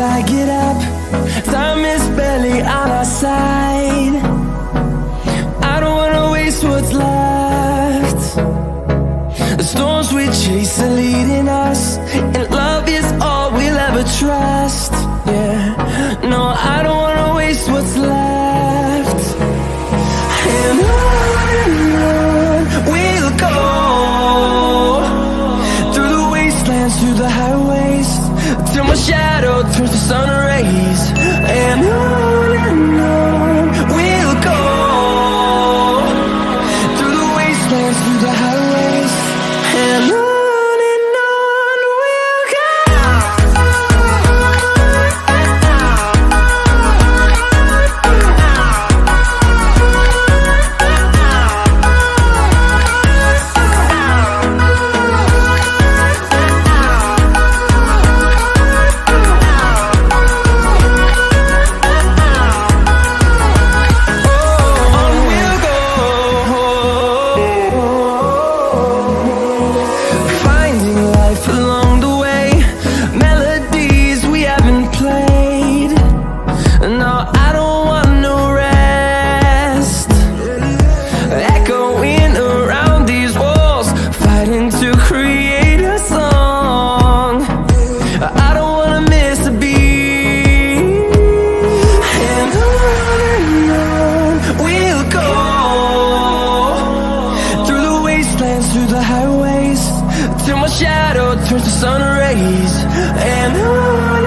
till I get up. Time is barely on our side. I don't wanna waste what's left. The storms we chase are leading us, and love is all we'll ever trust. Yeah, no, I don't wanna waste what's left. And on we'll go, through the wastelands, through the highways, till my shadow turns to sun rays. And on we'll go, through the wastelands, through the highways, and on we'll go. To create a song, I don't wanna miss a beat. And on we'll go, through the wastelands, through the highways, till my shadow turns to sun rays. And on